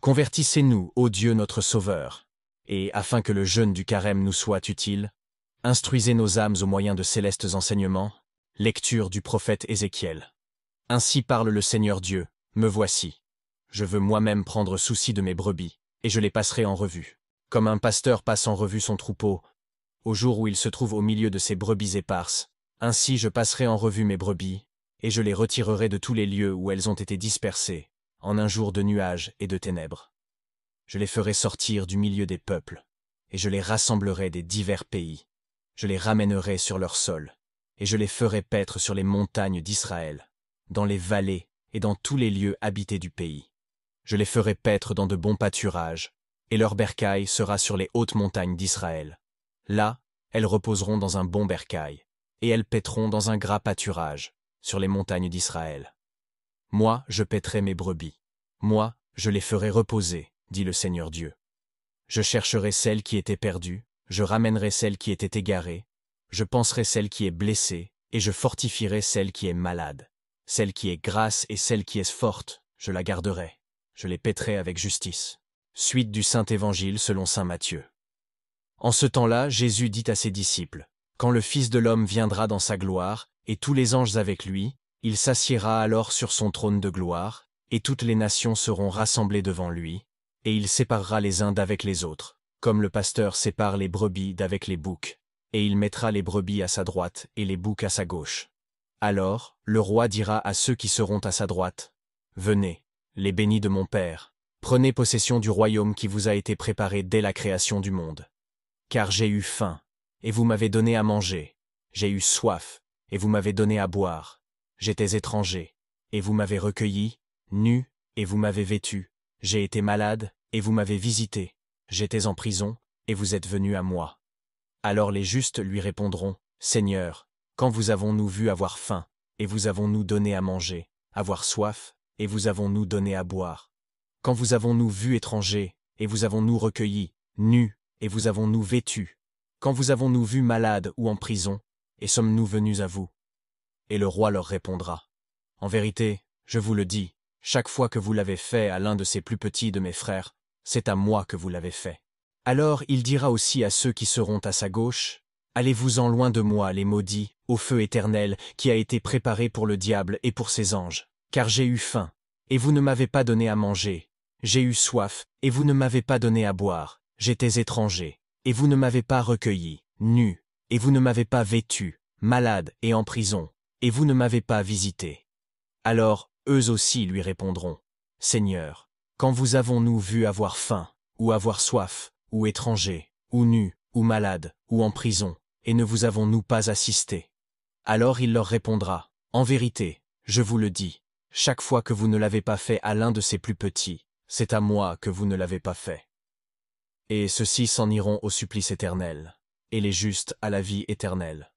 Convertissez-nous, ô Dieu notre Sauveur, et, afin que le jeûne du carême nous soit utile, instruisez nos âmes au moyen de célestes enseignements. Lecture du prophète Ézéchiel. Ainsi parle le Seigneur Dieu, me voici. Je veux moi-même prendre souci de mes brebis, et je les passerai en revue. Comme un pasteur passe en revue son troupeau, au jour où il se trouve au milieu de ses brebis éparses, ainsi je passerai en revue mes brebis, et je les retirerai de tous les lieux où elles ont été dispersées, en un jour de nuages et de ténèbres. Je les ferai sortir du milieu des peuples, et je les rassemblerai des divers pays. Je les ramènerai sur leur sol, et je les ferai paître sur les montagnes d'Israël, dans les vallées et dans tous les lieux habités du pays. Je les ferai paître dans de bons pâturages, et leur bercail sera sur les hautes montagnes d'Israël. Là, elles reposeront dans un bon bercail, et elles paîtront dans un gras pâturage, sur les montagnes d'Israël. Moi, je paîtrai mes brebis. Moi, je les ferai reposer, dit le Seigneur Dieu. Je chercherai celle qui était perdue, je ramènerai celle qui était égarée, je panserai celle qui est blessée, et je fortifierai celle qui est malade. Celle qui est grasse et celle qui est forte, je la garderai. Je les paîtrai avec justice. Suite du Saint Évangile selon saint Matthieu. En ce temps-là, Jésus dit à ses disciples, « Quand le Fils de l'homme viendra dans sa gloire, et tous les anges avec lui, il s'assiera alors sur son trône de gloire, et toutes les nations seront rassemblées devant lui, et il séparera les uns d'avec les autres, comme le pasteur sépare les brebis d'avec les boucs, et il mettra les brebis à sa droite et les boucs à sa gauche. Alors, le roi dira à ceux qui seront à sa droite, « Venez, les bénis de mon Père, prenez possession du royaume qui vous a été préparé dès la création du monde. Car j'ai eu faim, et vous m'avez donné à manger, j'ai eu soif, et vous m'avez donné à boire, j'étais étranger, et vous m'avez recueilli, nu, et vous m'avez vêtu, j'ai été malade, et vous m'avez visité, j'étais en prison, et vous êtes venu à moi. » Alors les justes lui répondront, « Seigneur, quand vous avons-nous vu avoir faim, et vous avons-nous donné à manger, avoir soif, et vous avons-nous donné à boire? Quand vous avons-nous vu étranger, et vous avons-nous recueilli, nus, et vous avons-nous vêtus? Quand vous avons-nous vu malades ou en prison, et sommes-nous venus à vous? » Et le roi leur répondra, « En vérité, je vous le dis, chaque fois que vous l'avez fait à l'un de ces plus petits de mes frères, c'est à moi que vous l'avez fait. » Alors il dira aussi à ceux qui seront à sa gauche, « Allez-vous-en loin de moi, les maudits, au feu éternel qui a été préparé pour le diable et pour ses anges, car j'ai eu faim, et vous ne m'avez pas donné à manger, j'ai eu soif, et vous ne m'avez pas donné à boire, j'étais étranger, et vous ne m'avez pas recueilli, nu, et vous ne m'avez pas vêtu, malade et en prison, et vous ne m'avez pas visité. » Alors, eux aussi lui répondront, « Seigneur, quand vous avons-nous vu avoir faim, ou avoir soif, ou étranger, ou nu, ou malade, ou en prison, et ne vous avons-nous pas assisté? » Alors il leur répondra, « En vérité, je vous le dis, chaque fois que vous ne l'avez pas fait à l'un de ces plus petits, c'est à moi que vous ne l'avez pas fait. » Et ceux-ci s'en iront au supplice éternel, et les justes à la vie éternelle.